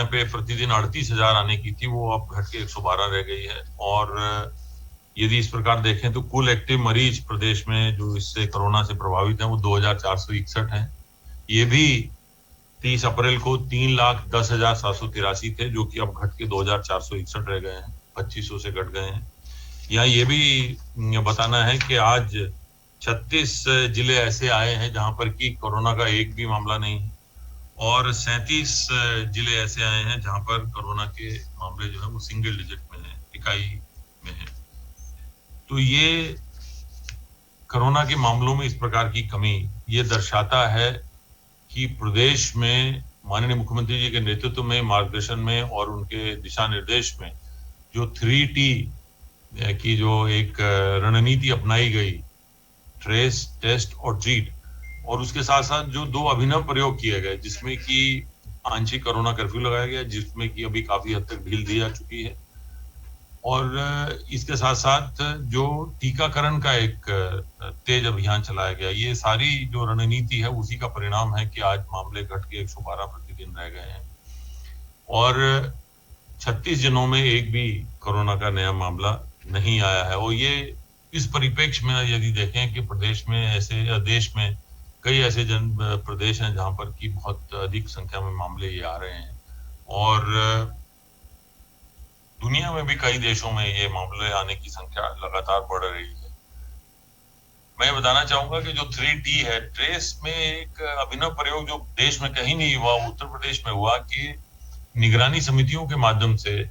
समय पे प्रतिदिन 38,000 आने की थी, वो अब घट के 112 रह गई है। और यदि इस प्रकार देखें तो कुल एक्टिव मरीज प्रदेश में जो इससे कोरोना से प्रभावित हैं वो 2,461 हैं। ये भी 30 अप्रैल को 3,10,783 थे, जो कि अब घट के 2,461 रह गए हैं, 2500 से घट गए हैं। यहाँ ये भी बताना है कि आज 36 जिले ऐसे आए हैं जहां पर कि कोरोना का एक भी मामला नहीं है, और 37 जिले ऐसे आए हैं जहां पर कोरोना के मामले जो है वो सिंगल डिजिट में है, इकाई में है। तो ये कोरोना के मामलों में इस प्रकार की कमी ये दर्शाता है कि प्रदेश में माननीय मुख्यमंत्री जी के नेतृत्व में, मार्गदर्शन में और उनके दिशा निर्देश में जो 3T की जो एक रणनीति अपनाई गई, ट्रेस, टेस्ट और ट्रीट, और उसके साथ साथ जो 2 अभिनव प्रयोग किए गए, जिसमें कि आंशिक कोरोना कर्फ्यू लगाया गया, जिसमें कि अभी काफी हद तक ढील दी जा चुकी है, और इसके साथ साथ जो टीकाकरण का एक तेज अभियान चलाया गया, ये सारी जो रणनीति है उसी का परिणाम है कि आज मामले घट के 112 प्रतिदिन रह गए हैं, और 36 दिनों में एक भी कोरोना का नया मामला नहीं आया है। और ये इस परिप्रेक्ष्य में यदि देखें कि प्रदेश में ऐसे, देश में कई ऐसे प्रदेश हैं जहां पर कि बहुत अधिक संख्या में मामले ये आ रहे हैं, और दुनिया में भी कई देशों में ये मामले आने की संख्या लगातार बढ़ रही है। मैं बताना चाहूंगा कि जो 3T है, ट्रेस में एक अभिनव प्रयोग जो देश में कहीं नहीं हुआ, उत्तर प्रदेश में हुआ कि निगरानी समितियों के माध्यम से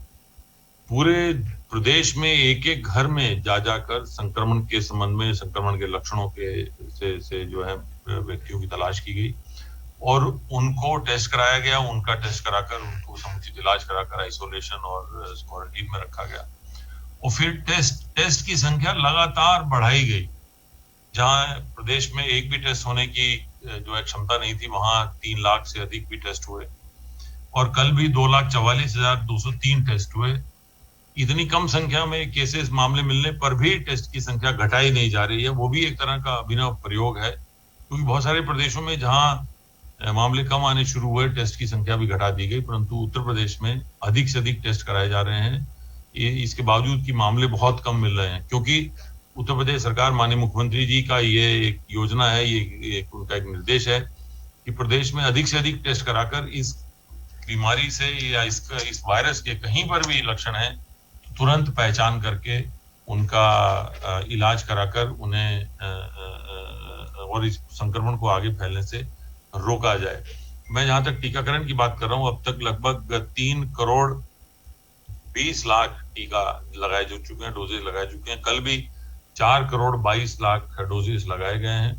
पूरे प्रदेश में एक एक घर में जा जाकर संक्रमण के संबंध में, संक्रमण के लक्षणों के से जो है व्यक्तियों की तलाश की गई और उनको टेस्ट कराया गया। उनका टेस्ट कराकर उनको समुचित इलाज कराकर आइसोलेशन और क्वारंटीन में रखा गया, और फिर टेस्ट की संख्या लगातार बढ़ाई गई। जहां प्रदेश में एक भी टेस्ट होने की जो है क्षमता नहीं थी, वहां 3 लाख से अधिक भी टेस्ट हुए, और कल भी 2,44,203 टेस्ट हुए। इतनी कम संख्या में केसेस, मामले मिलने पर भी टेस्ट की संख्या घटाई नहीं जा रही है, वो भी एक तरह का अभिनव प्रयोग है, क्योंकि बहुत सारे प्रदेशों में जहां मामले कम आने शुरू हुए, टेस्ट की संख्या भी घटा दी गई, परंतु उत्तर प्रदेश में अधिक से अधिक टेस्ट कराए जा रहे हैं। ये इसके बावजूद कि मामले बहुत कम मिल रहे हैं, क्योंकि उत्तर प्रदेश सरकार, माननीय मुख्यमंत्री जी का ये एक योजना है, ये उनका एक निर्देश है कि प्रदेश में अधिक से अधिक टेस्ट कराकर इस बीमारी से या इस वायरस के कहीं पर भी लक्षण है तो तुरंत पहचान करके उनका इलाज कराकर उन्हें और इस संक्रमण को आगे फैलने से रोका जाए। मैं जहां तक टीकाकरण की बात कर रहा हूं, अब तक लगभग 3 करोड़ 20 लाख टीका लगाए जा चुके हैं, डोजेज लगाए चुके हैं। कल भी 4 करोड़ 22 लाख डोजेज लगाए गए हैं।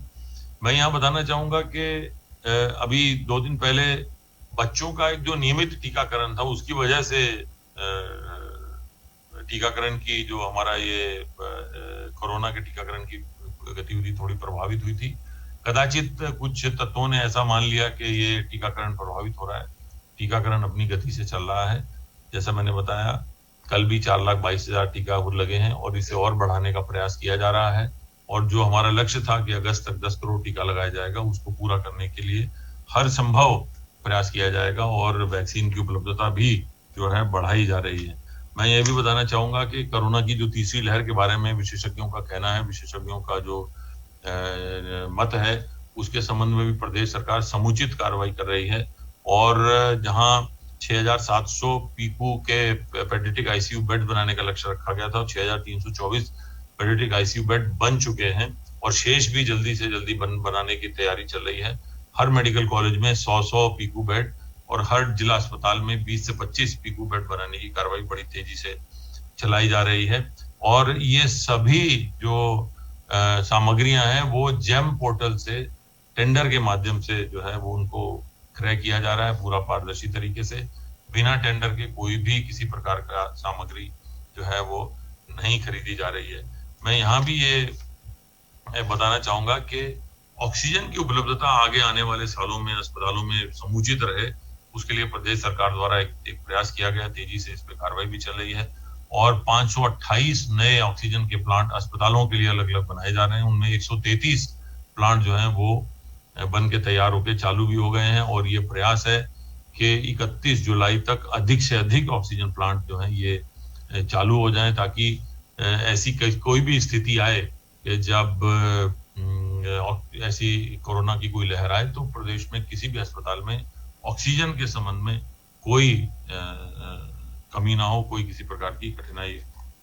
मैं यहाँ बताना चाहूंगा कि अभी 2 दिन पहले बच्चों का एक जो नियमित टीकाकरण था, उसकी वजह से टीकाकरण की जो हमारा ये कोरोना के टीकाकरण की गतिविधि थोड़ी प्रभावित हुई थी। कदाचित कुछ तत्वों ने ऐसा मान लिया कि ये टीकाकरण प्रभावित हो रहा है। टीकाकरण अपनी गति से चल रहा है। जैसा मैंने बताया, कल भी 4,22,000 टीका लगे हैं और इसे और बढ़ाने का प्रयास किया जा रहा है, और जो हमारा लक्ष्य था कि अगस्त तक 10 करोड़ टीका लगाया जाएगा, उसको पूरा करने के लिए हर संभव प्रयास किया जाएगा, और वैक्सीन की उपलब्धता भी जो है बढ़ाई जा रही है। मैं ये भी बताना चाहूंगा कि कोरोना की जो तीसरी लहर के बारे में विशेषज्ञों का कहना है, विशेषज्ञों का जो मत है, उसके संबंध में भी प्रदेश सरकार समुचित कार्रवाई कर रही है, और जहां 6,700 पीकू के पेडियाट्रिक आईसीयू बेड बनाने का लक्ष्य रखा गया था, 6,324 पेडियाट्रिक आईसीयू बेड बन चुके हैं, और शेष भी जल्दी से जल्दी बनाने की तैयारी चल रही है। हर मेडिकल कॉलेज में 100-100 पीकू बेड और हर जिला अस्पताल में 20 से 25 पीकू बेड बनाने की कार्रवाई बड़ी तेजी से चलाई जा रही है। और ये सभी जो सामग्रियां हैं वो जेम पोर्टल से टेंडर के माध्यम से जो है वो उनको क्रय किया जा रहा है, पूरा पारदर्शी तरीके से। बिना टेंडर के कोई भी किसी प्रकार का सामग्री जो है वो नहीं खरीदी जा रही है। मैं यहाँ भी ये बताना चाहूंगा कि ऑक्सीजन की उपलब्धता आगे आने वाले सालों में अस्पतालों में समुचित रहे, उसके लिए प्रदेश सरकार द्वारा एक प्रयास किया गया, तेजी से इस पे कार्रवाई भी चल रही है, और 528 नए ऑक्सीजन के प्लांट अस्पतालों के लिए अलग अलग बनाए जा रहे हैं। उनमें 133 प्लांट जो हैं वो बन के तैयार होके चालू भी हो गए हैं, और ये प्रयास है कि 31 जुलाई तक अधिक से अधिक ऑक्सीजन प्लांट जो है ये चालू हो जाएं, ताकि ऐसी कोई भी स्थिति आए कि जब ऐसी कोरोना की कोई लहर आए तो प्रदेश में किसी भी अस्पताल में ऑक्सीजन के संबंध में कोई कमी ना हो, कोई किसी प्रकार की कठिनाई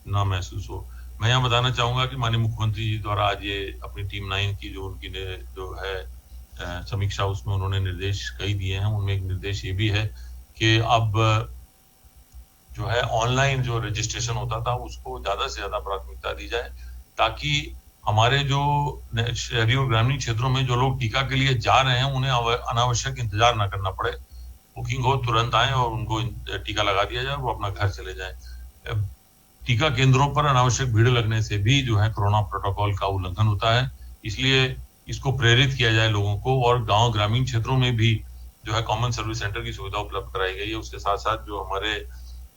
ना महसूस हो। मैं यहाँ बताना चाहूंगा कि माननीय मुख्यमंत्री जी द्वारा आज ये अपनी टीम 9 की जो उनकी जो है समीक्षा, उसमें उन्होंने निर्देश कई दिए हैं। उनमें एक निर्देश ये भी है कि अब जो है ऑनलाइन जो रजिस्ट्रेशन होता था उसको ज्यादा से ज्यादा प्राथमिकता दी जाए, ताकि हमारे जो शहरी और ग्रामीण क्षेत्रों में जो लोग टीका के लिए जा रहे हैं उन्हें अनावश्यक इंतजार ना करना पड़े। बुकिंग हो, तुरंत आए और उनको टीका लगा दिया जाए, वो अपना घर चले जाए। टीका केंद्रों पर अनावश्यक भीड़ लगने से भी जो है कोरोना प्रोटोकॉल का उल्लंघन होता है। इसलिए इसको प्रेरित किया जाए लोगों को, और गांव ग्रामीण क्षेत्रों में भी जो है कॉमन सर्विस सेंटर की सुविधा उपलब्ध कराई गई है। उसके साथ साथ जो हमारे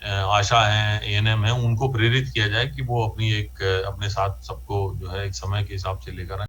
आशा हैं, एएनएम हैं, उनको प्रेरित किया जाए कि वो अपनी अपने साथ सबको जो है एक समय के हिसाब से लेकर आए।